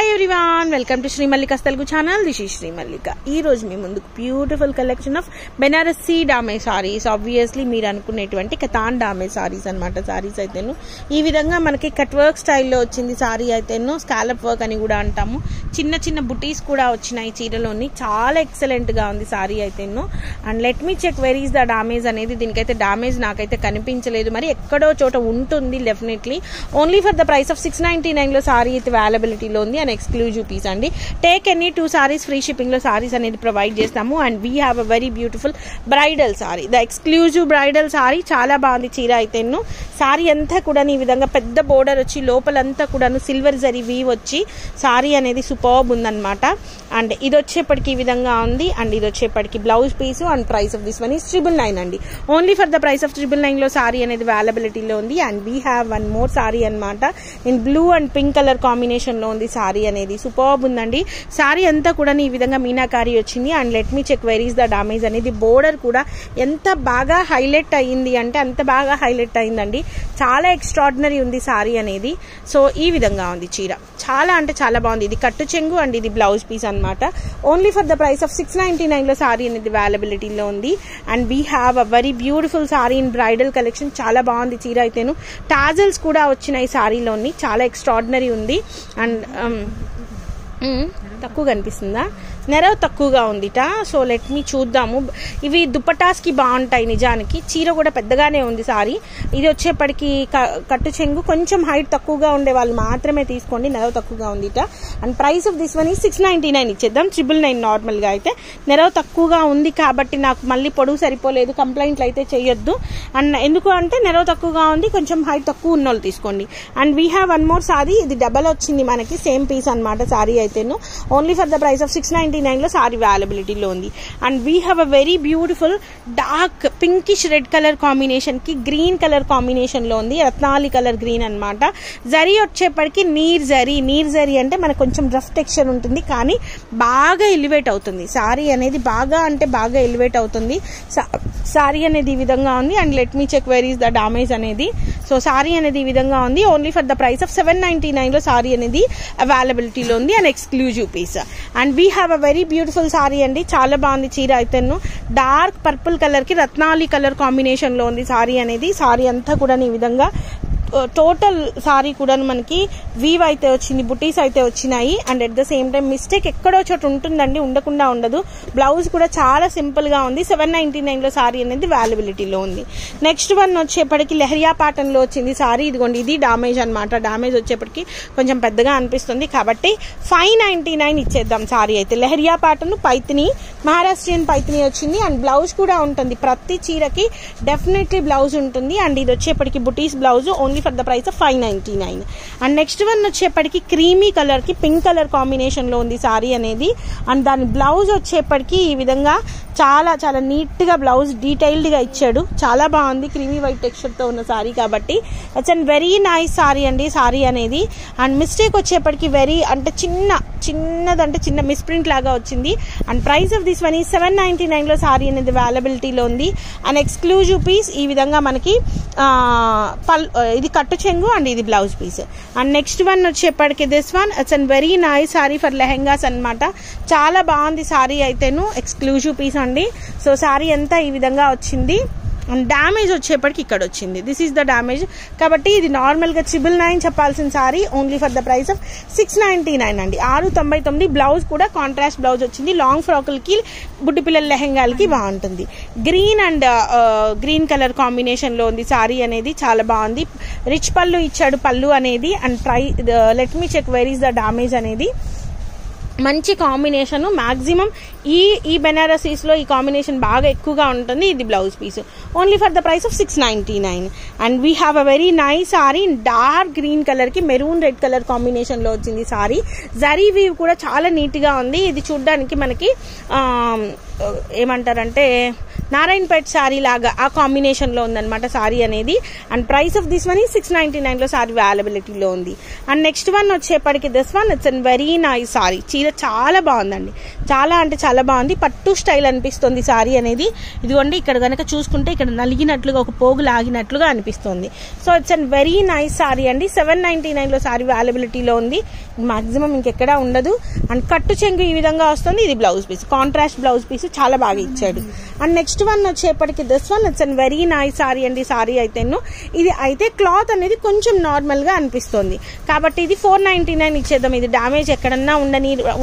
Hi everyone, welcome to Shri Mallika's Telugu channel. This is Shri Mallika. ఈ రోజు మీ ముందుకు beautiful collection of Banarasi damage saris. Obviously మీరు అనుకునేటువంటి కతాన్ డామే సారీస్ అనమాట. సారీస్ అయితేను ఈ విధంగా మనకి కట్ వర్క్ స్టైల్లో వచ్చింది. సారీ అయితేను స్కాలప్ వర్క్ అని కూడా అంటాము. చిన్న చిన్న బుటీస్ కూడా వచ్చినాయి చీరలోని. చాలా ఎక్సలెంట్ గా ఉంది సారీ అయితేను. And let me check where is the damage అనేది. దీనికైతే డామేజ్ నాకైతే కనిపించలేదు, మరి ఎక్కడో చోట ఉంటుంది definitely. Only for the price of 699 లో సారీ అయితే అవైలబిలిటీలో ఉంది. అండ్ ఎక్స్క్లూజివ్ పీస్ అండి. Take any 2 saris free shipping లో సారీస్ అనేది ప్రొవైడ్ చేస్తాము. And we have a very beautiful bridal sari, the exclusive bridal sari. చాలా బాగుంది చీర అయితేను. సారీ అంతా కూడా ఈ విధంగా పెద్ద బోర్డర్ వచ్చి లోపలంతా కూడా సిల్వర్ జరీ వీవ్ వచ్చి సారీ అనేది సూపర్బ్ ఉందన్నమాట. అండ్ ఇది వచ్చేప్పటికి ఈ విధంగా ఉంది. అండ్ ఇది వచ్చేప్పటికి blouse piece. And price of this one is 999 అండి. Only for the price of 999 లో సారీ అనేది అవైలబిలిటీలో ఉంది. And we have one more sari అనమాట. In blue and pink colour combination లో ఉంది సారీ అనేది. సూపర్బ్ ఉందండి. సారీ అంతా కూడా ఈ విధంగా మీనాకారి వచ్చింది. And let me check where is the damage అనేది. బోర్డర్ కూడా ఎంత బాగా హైలైట్ అయ్యింది అంటే అంత బాగా హైలైట్ అయిందండి. చాలా ఎక్స్ట్రాడినరీ ఉంది సారీ అనేది. సో ఈ విధంగా ఉంది చీర. చాలా అంటే చాలా బాగుంది. ఇది కట్టు చెంగు అండ్ ఇది బ్లౌజ్ పీస్ అనమాట. Only for the price of 699 లో సారీ అనేది అవైలబిలిటీలో ఉంది. And we have a very beautiful sorry in bridal collection. చాలా బాగుంది చీర అయితేను. టాజల్స్ కూడా వచ్చినాయి సారీలోని. చాలా ఎక్స్ట్రాడినరీ ఉంది. అండ్ తక్కువ కనిపిస్తుందా? నెరవ్ తక్కువగా ఉందిట. సో లెట్ మీ చూద్దాము. ఇవి దుపటాస్కి బాగుంటాయి నిజానికి. చీర కూడా పెద్దగానే ఉంది సారీ. ఇది వచ్చేప్పటికి కట్టు చెంగు. కొంచెం హైట్ తక్కువగా ఉండే వాళ్ళు మాత్రమే తీసుకోండి. నెరవ్ తక్కువగా ఉందిట. And price of this one ఈ 699 ఇచ్చేద్దాం. 999 నార్మల్గా అయితే. నెరవ్ తక్కువగా ఉంది కాబట్టి నాకు మళ్ళీ పొడవు సరిపోలేదు, కంప్లైంట్లు అయితే చేయొద్దు. అండ్ ఎందుకు అంటే నెరవ్ తక్కువగా ఉంది, కొంచెం హైట్ తక్కువ ఉన్న వాళ్ళు తీసుకోండి. And we have one more sari. ఇది డబల్ వచ్చింది మనకి, సేమ్ పీస్ అనమాట సారీ అయితేను. Only for the price of 699 లో సారీ అవైలబిలిటీలో ఉంది. And we have a very beautiful dark pinkish red colour combination కి గ్రీన్ కలర్ కాంబినేషన్ లో ఉంది. రత్నాలి కలర్ గ్రీన్ అనమాట. జరీ వచ్చేప్పటికి నీర్ జరీ అంటే మనకు కొంచెం రఫ్ టెక్స్చర్ ఉంటుంది, కానీ బాగా ఎలివేట్ అవుతుంది సారీ అనేది. బాగా అంటే బాగా ఎలివేట్ అవుతుంది సారీ అనేది. ఈ విధంగా ఉంది. And let me check where is the damage అనేది. సో సారీ అనేది ఈ విధంగా ఉంది. Only for the price of 799 లో సారీ అనేది అవైలబిలిటీలో ఉంది. And exclusive piece. And we have a very beautiful sari అండి. చాలా బాగుంది చీర అయితేను. డార్క్ పర్పుల్ కలర్ కి రత్నాలి కలర్ కాంబినేషన్ లో ఉంది సారీ అనేది. సారీ అంతా కూడా ఈ విధంగా టోటల్ సారీ కూడా మనకి వీవ్ అయితే వచ్చింది, బుటీస్ అయితే వచ్చినాయి. And at the same time mistake ఎక్కడో చోట ఉంటుందండి, ఉండకుండా ఉండదు. బ్లౌజ్ కూడా చాలా సింపుల్ గా ఉంది. 799 లో సారీ అనేది అవైలబిలిటీలో ఉంది. నెక్స్ట్ వన్ వచ్చేప్పటికి లెహరియా ప్యాటర్న్ లో వచ్చింది సారీ. ఇదిగోండి, ఇది డామేజ్ అనమాట. డామేజ్ వచ్చేప్పటికి కొంచెం పెద్దగా అనిపిస్తుంది కాబట్టి 599 ఇచ్చేద్దాం సారీ అయితే. లెహరియా ప్యాటర్న్ పైతిని, మహారాష్ట్రియన్ పైతిని వచ్చింది. అండ్ బ్లౌజ్ కూడా ఉంటుంది. ప్రతి చీరకి డెఫినెట్లీ బ్లౌజ్ ఉంటుంది. అండ్ ఇది వచ్చేప్పటికి బుటీస్ blouse. Only for the price of 599. And next one వచ్చేప్పటికి క్రీమీ కలర్ కి పింక్ కలర్ కాంబినేషన్ లో ఉంది సారీ అనేది. అండ్ దాని బ్లౌజ్ వచ్చేప్పటికి ఈ విధంగా చాలా చాలా నీట్ గా బ్లౌజ్ డీటెయిల్డ్ గా ఇచ్చాడు. చాలా బాగుంది. క్రీమీ వైట్ టెక్స్చర్ తో ఉన్న సారీ కాబట్టి it's and very nice sari అండి సారీ అనేది. అండ్ మిస్టేక్ వచ్చేప్పటికి వెరీ అంటే చిన్నదంటే చిన్న మిస్ప్రింట్ లాగా వచ్చింది. And price of this one ఈ 799 లో సారీ అనేది అవైలబిలిటీలో ఉంది. And exclusive piece. ఈ విధంగా మనకి ఇది కట్టు చెంగు అండ్ ఇది blouse piece. And next one వచ్చేప్పటికి this one it's and very nice sari for lehengas అనమాట. చాలా బాగుంది సారీ అయితేను. ఎక్స్క్లూజివ్ పీస్ అండి. సో సారీ అంతా ఈ విధంగా వచ్చింది. అండ్ డ్యామేజ్ వచ్చేప్పటికి ఇక్కడ వచ్చింది. This is the damage. కాబట్టి ఇది నార్మల్ గా 999 చెప్పాల్సిన sorry. Only for the price of 699 అండి. 699. బ్లౌజ్ కూడా కాంట్రాస్ట్ బ్లౌజ్ వచ్చింది. లాంగ్ ఫ్రాకులకి, బుడ్డి పిల్లల లెహెంగాలకి బాగుంటుంది. Green and green colour combination లో ఉంది సారీ అనేది. చాలా బాగుంది. రిచ్ పళ్ళు ఇచ్చాడు పళ్ళు అనేది. And let me check where is the damage అనేది. మంచి కాంబినేషన్. మాక్సిమం ఈ బెనారసీస్ లో ఈ కాంబినేషన్ బాగా ఎక్కువగా ఉంటుంది. ఇది blouse piece. Only for the price of 699. And we have a very nice sari. Dark green colour కి మెరూన్ రెడ్ కలర్ కాంబినేషన్ లో వచ్చింది సారీ. జరీ వీవ్ కూడా చాలా నీట్ గా ఉంది. ఇది చూడడానికి మనకి ఏమంటారంటే నారాయణపేట్ శారీ లాగా ఆ కాంబినేషన్లో ఉందన్నమాట శారీ అనేది. And price of this one ఈ 699లో శారీ అవైలబిలిటీలో ఉంది. అండ్ నెక్స్ట్ వన్ వచ్చేప్పటికి this one it's an very nice sari. చీర చాలా బాగుందండి, చాలా అంటే చాలా బాగుంది. పట్టు స్టైల్ అనిపిస్తుంది శారీ అనేది. ఇదిగోండి ఇక్కడ కనుక చూసుకుంటే ఇక్కడ నలిగినట్లుగా ఒక పోగు లాగినట్లుగా అనిపిస్తుంది. So it's an very nice sari అండి. 799లో శారీ అవైలబిలిటీలో ఉంది. మాక్సిమం ఇంకెక్కడా ఉండదు. అండ్ కట్టు చెంగు ఈ విధంగా వస్తుంది. ఇది blouse piece, contrast blouse piece చాలా బాగా ఇచ్చాడు. అండ్ నెక్స్ట్ వన్ వచ్చేప్పటికి this one it's an very nice sari అండి. శారీ అయితేను ఇది అయితే క్లాత్ అనేది కొంచెం నార్మల్ గా అనిపిస్తుంది కాబట్టి ఇది 499 ఇచ్చేద్దాం. ఇది డామేజ్ ఎక్కడన్నా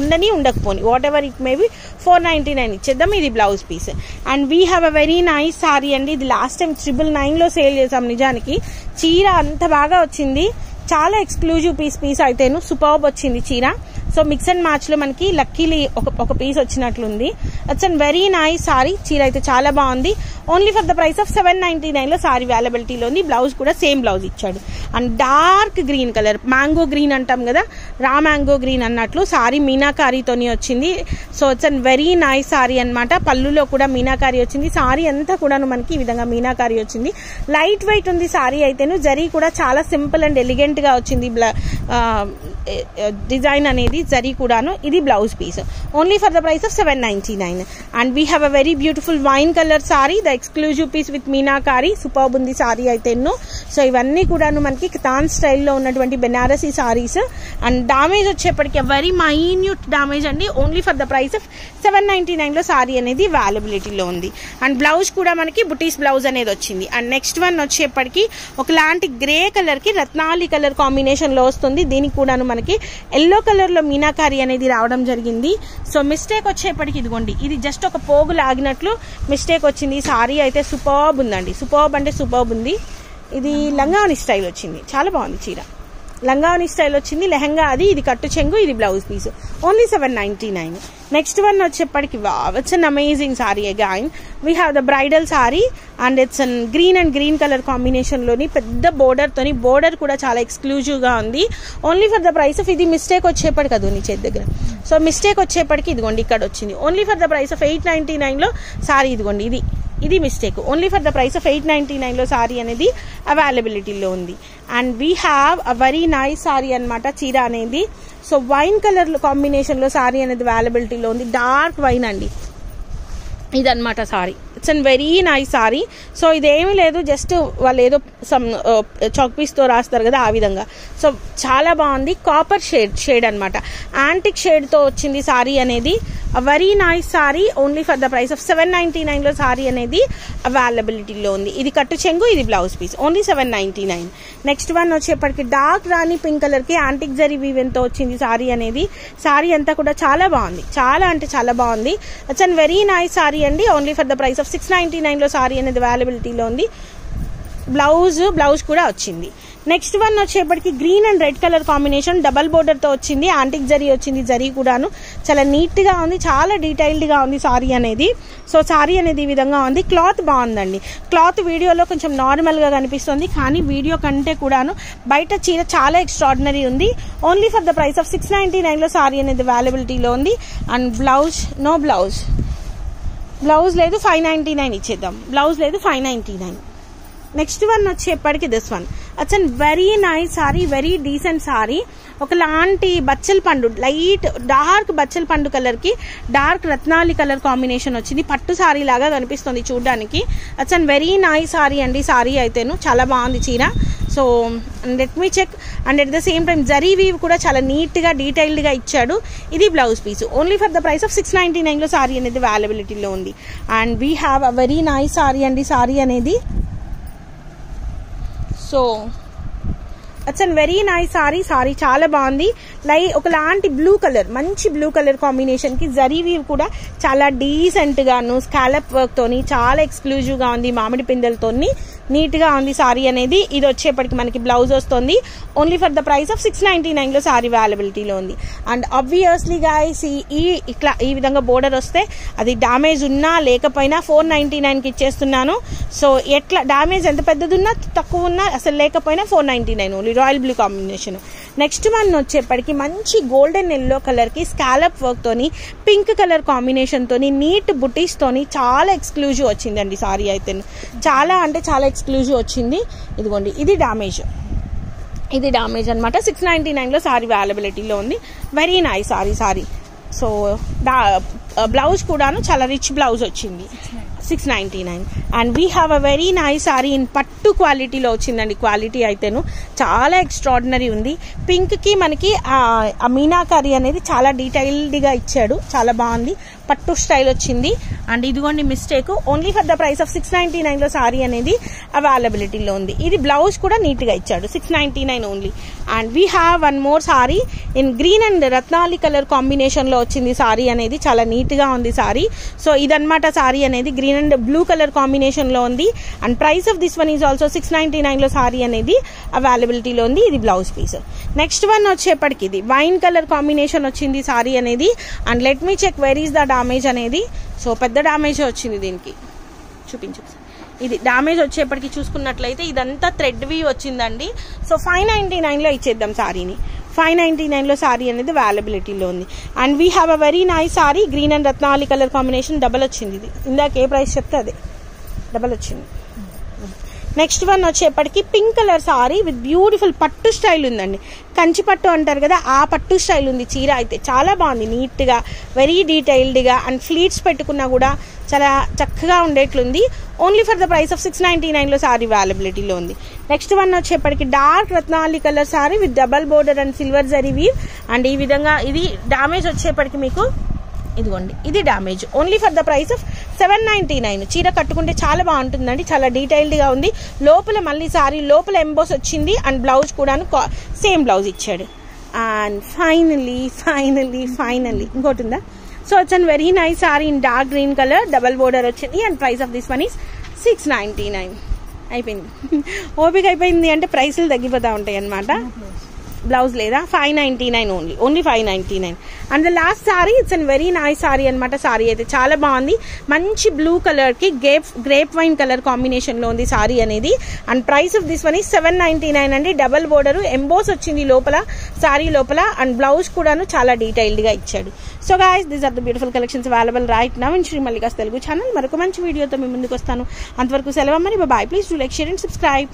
ఉండని ఉండకపోని వాట్ ఎవర్ ఇట్ మేబీ 499 ఇచ్చేద్దాం. ఇది blouse piece. And we have a very nice sari అండి. ఇది లాస్ట్ టైం 999లో సేల్ చేసాం. నిజానికి చీర అంత బాగా వచ్చింది, చాలా ఎక్స్క్లూజివ్ పీస్ అయితేను సూపర్బ్ వచ్చింది చీర. సో మిక్స్ అండ్ మ్యాచ్ లో మనకి లక్కీలీ ఒక పీస్ వచ్చినట్లుంది. It's an very nice sari. చీర అయితే చాలా బాగుంది. Only for the price of 799లో సారీ అవైలబిలిటీలో ఉంది. బ్లౌజ్ కూడా సేమ్ బ్లౌజ్ ఇచ్చాడు. And dark green colour, mango green అంటాం కదా, రా మ్యాంగో గ్రీన్ అన్నట్లు సారీ మీనాకారీతోని వచ్చింది. So it's an very nice sari అనమాట. పళ్ళులో కూడా మీనాకారీ వచ్చింది. సారీ అంతా కూడాను మనకి ఈ విధంగా మీనాకారీ వచ్చింది. లైట్ వెయిట్ ఉంది సారీ అయితేను. జరీ కూడా చాలా సింపుల్ అండ్ ఎలిగెంట్ గా వచ్చింది డిజైన్ అనేది. జరీ కూడాను. ఇది blouse piece. Only for the price of 799. And we have a very beautiful wine colour sari, the exclusive piece with meenakari. Superb ఉంది సారీ అయితే ఎన్నో. సో ఇవన్నీ కూడాను మనకి కితాన్ స్టైల్లో ఉన్నటువంటి బెనారసీ సారీస్. అండ్ డామేజ్ వచ్చేప్పటికి వెరీ మైన్యూట్ డామేజ్ అండి. Only for the price of 799లో సారీ అనేది అవైలబిలిటీలో ఉంది. అండ్ బ్లౌజ్ కూడా మనకి బుటీస్ బ్లౌజ్ అనేది వచ్చింది. అండ్ నెక్స్ట్ వన్ వచ్చేప్పటికి ఒకలాంటి గ్రే కలర్ కి రత్నాలి కలర్ కాంబినేషన్ లో వస్తుంది. దీనికి కూడాను మనకి ఎల్లో కలర్ లో మీనాకారీ అనేది రావడం జరిగింది. సో మిస్టేక్ వచ్చేప్పటికి ఇదిగోండి, ఇది జస్ట్ ఒక పోగు లాగినట్లు మిస్టేక్ వచ్చింది. సారీ అయితే సూపర్బ్ ఉందండి. సూపర్బ్ అంటే సూపర్బ్ ఉంది. ఇది లంగావని స్టైల్ వచ్చింది, చాలా బాగుంది చీర. లంగావని స్టైల్ వచ్చింది. లెహంగా అది, ఇది కట్టు చెంగు, ఇది blouse piece. Only 799. Next one వచ్చేప్పటికి it's an amazing sari. Again we have the bridal sari and it's an green and green colour combination లోని పెద్ద బోర్డర్ తోని, బోర్డర్ కూడా చాలా ఎక్స్క్లూజివ్ గా ఉంది. Only for the price of, ఇది మిస్టేక్ వచ్చేప్పటికి అది నీ చేతి దగ్గర, సో మిస్టేక్ వచ్చేప్పటికి ఇదిగోండి ఇక్కడ వచ్చింది. Only for the price of 899లో సారీ. ఇదిగోండి ఇది mistake. Only for the price of 899లో సారీ అనేది అవైలబిలిటీలో ఉంది. And we have a very nice sari అనమాట చీర అనేది. సో వైన్ కలర్ కాంబినేషన్ లో సారీ అనేది అవైలబిలిటీలో ఉంది. డార్క్ వైన్ అండి ఇదన్నమాట sari. It's an very nice sari. So ఇదేమీ లేదు, జస్ట్ వాళ్ళు ఏదో సమ్ చాక్ పీస్తో రాస్తారు కదా ఆ విధంగా. సో చాలా బాగుంది. కాపర్ షేడ్ అనమాట, యాంటిక్ షేడ్తో వచ్చింది సారీ అనేది. Very nice sari. Only for the price of 799లో సారీ అనేది అవైలబిలిటీలో ఉంది. ఇది కట్టు చెంగు, ఇది blouse piece. Only 799. Next one వచ్చేప్పటికి డార్క్ రాణి పింక్ కలర్ కి యాంటిక్ జరీ వీవెన్తో వచ్చింది సారీ అనేది. సారీ అంతా కూడా చాలా బాగుంది, చాలా అంటే చాలా బాగుంది. It's an very nice sari అండి. Only for the price of 699లో సారీ అనేది అవైలబిలిటీలో ఉంది. బ్లౌజ్ కూడా వచ్చింది. నెక్స్ట్ వన్ వచ్చేప్పటికి green and red colour combination, double border తో వచ్చింది. యాంటిక్ జరీ వచ్చింది. జరీ కూడాను చాలా నీట్ గా ఉంది, చాలా డీటెయిల్డ్ గా ఉంది సారీ అనేది. సో సారీ అనేది ఈ విధంగా ఉంది. క్లాత్ బాగుందండి. క్లాత్ వీడియోలో కొంచెం నార్మల్ గా కనిపిస్తుంది, కానీ వీడియో కంటే కూడాను బయట చీర చాలా ఎక్స్ట్రాడినరీ ఉంది. Only for the price of 699లో సారీ అనేది అవైలబిలిటీలో ఉంది. అండ్ నో బ్లౌజ్ లేదు, 599 ఇచ్చేద్దాం. బ్లౌజ్ లేదు, 599. నెక్స్ట్ వన్ వచ్చేప్పటికి this one. It's an very nice sorry, very decent sorry. ఒకలాంటి బచ్చల పండు, లైట్ డార్క్ బచ్చల పండు కలర్ కి డార్క్ రత్నాలి కలర్ కాంబినేషన్ వచ్చింది. పట్టు సారీ లాగా కనిపిస్తుంది చూడడానికి. It's an very nice sari అండి. సారీ అయితేను చాలా బాగుంది చీర. So let me check. And at the same time zari weave కూడా చాలా నీట్ గా డీటెయిల్డ్ గా ఇచ్చాడు. ఇది blouse piece. Only for the price of 699లో సారీ అనేది అవైలబిలిటీలో ఉంది. And we have a very nice sari అండి. సారీ అనేది so it's an very nice sari. Sari చాలా బాగుంది. ఒకలాంటి బ్లూ కలర్, మంచి బ్లూ కలర్ కాంబినేషన్ కి జరీ వీవ్ కూడా చాలా డీసెంట్ గాను స్కాలప్ వర్క్ తోని చాలా ఎక్స్క్లూజివ్ గా ఉంది. మామిడి పిందెలతోని నీట్ గా ఉంది సారీ అనేది. ఇది వచ్చేప్పటికి మనకి బ్లౌజ్ వస్తుంది. Only for the price of 699లో సారీ అవైలబిలిటీలో ఉంది. అండ్ ఆబ్వియస్లీ గైస్ ఇట్లా ఈ విధంగా బోర్డర్ వస్తే అది డామేజ్ ఉన్నా లేకపోయినా 499కి ఇచ్చేస్తున్నాను. సో ఎట్లా డామేజ్ ఎంత పెద్దది ఉన్నా తక్కువ ఉన్నా అసలు లేకపోయినా 499 only. Royal blue combination. Next one వచ్చేప్పటికి మంచి గోల్డెన్ ఎల్లో కలర్కి స్కాలప్ వర్క్తోని పింక్ కలర్ కాంబినేషన్తోని నీట్ బుటీస్తోని చాలా ఎక్స్క్లూజివ్ వచ్చిందండి సారీ అయితే. చాలా అంటే చాలా ఎక్స్క్లూజివ్ వచ్చింది. ఇదిగోండి ఇది డామేజ్ అనమాట. 699లో సారీ అవైలబిలిటీలో ఉంది. Very nice sari. So blouse కూడాను చాలా రిచ్ బ్లౌజ్ వచ్చింది. 699 and we have a very nice sari in పట్టు క్వాలిటీలో వచ్చిందండి. క్వాలిటీ అయితేను చాలా ఎక్స్ట్రాడినరీ ఉంది. పింక్కి మనకి ఆ మీనాకారి అనేది చాలా డీటెయిల్డ్గా ఇచ్చాడు, చాలా బాగుంది. పట్టు స్టైల్ వచ్చింది. అండ్ ఇదిగోండి mistake, only for the price of 699లో సారీ అనేది అవైలబిలిటీలో ఉంది. ఇది బ్లౌజ్ కూడా నీట్గా ఇచ్చాడు. 699 only. And we have one more sari in green and రత్నాలి కలర్ కాంబినేషన్లో వచ్చింది సారీ అనేది. చాలా నీట్గా ఉంది సారీ. సో ఇదన్నమాట సారీ అనేది గ్రీన్ అండ్ బ్లూ కలర్ కాంబినేషన్లో ఉంది. And price of this one is also 699లో సారీ అనేది అవైలబిలిటీలో ఉంది. ఇది బ్లౌజ్ పీస్. నెక్స్ట్ వన్ వచ్చేప్పటికి ఇది వైన్ కలర్ కాంబినేషన్ వచ్చింది సారీ అనేది. And let me check where is the damage అనేది. సో పెద్ద డామేజ్ వచ్చింది దీనికి, చూపించు. ఇది డామేజ్ వచ్చేప్పటికి చూసుకున్నట్లయితే ఇదంతా థ్రెడ్ వీ వచ్చిందండి. సో 599లో ఇచ్చేద్దాం సారీని. 599లో సారీ అనేది అవైలబిలిటీలో ఉంది. And we have a very nice sari green and రత్నాలి కలర్ కాంబినేషన్. డబల్ వచ్చింది ఇది. ఇందాక ఏ ప్రైస్ చెప్తే అదే డబల్ వచ్చింది. నెక్స్ట్ వన్ వచ్చేప్పటికి pink colour sari with beautiful పట్టు స్టైల్ ఉందండి. కంచి పట్టు అంటారు కదా, ఆ పట్టు స్టైల్ ఉంది చీర అయితే. చాలా బాగుంది, నీట్గా, వెరీ డీటెయిల్డ్గా. అండ్ ఫ్లీట్స్ పెట్టుకున్నా కూడా చాలా చక్కగా ఉండేట్లుంది. Only for the price of 699లో సారీ అవైలబిలిటీలో ఉంది. నెక్స్ట్ వన్ వచ్చేప్పటికి డార్క్ రత్నాలి colour sari with double border and silver zari weave. And ఈ విధంగా ఇది డామేజ్ వచ్చేప్పటికి మీకు ఇదిగోండి ఇది damage. Only for the price of 799. చీర కట్టుకుంటే చాలా బాగుంటుందండి, చాలా డీటెయిల్డ్గా ఉంది. లోపల మళ్ళీ సారీ లోపల ఎంబోస్ వచ్చింది. అండ్ బ్లౌజ్ కూడాను సేమ్ బ్లౌజ్ ఇచ్చాడు. అండ్ ఫైనల్లీ ఇంకోటి ఉందా. So it's an very nice sari in dark green colour, double border వచ్చింది. And price of this one is 699. అయిపోయింది. ఓపిక అయిపోయింది అంటే ప్రైస్లు తగ్గిపోతూ ఉంటాయి అన్నమాట. బ్లౌజ్ లేదా 599 only 599. And the last sorry it's an very nice sari అనమాట. సారీ అయితే చాలా బాగుంది. మంచి బ్లూ కలర్ కి గ్రేప్ వైన్ కలర్ కాంబినేషన్ లో ఉంది సారీ అనేది. And price of this one is 799 అండి. డబల్ బోర్డర్ ఎంబోస్ వచ్చింది లోపల సారీ లోపల. అండ్ బ్లౌజ్ కూడాను చాలా డీటెయిల్డ్ గా ఇచ్చాడు. So guys these are the beautiful collections available right now in Shri Mallika's Telugu channel. మరొక మంచి వీడియోతో మీ ముందుకు వస్తాను. అంతవరకు సెలవు మరి. Bye. Please do like, share and subscribe.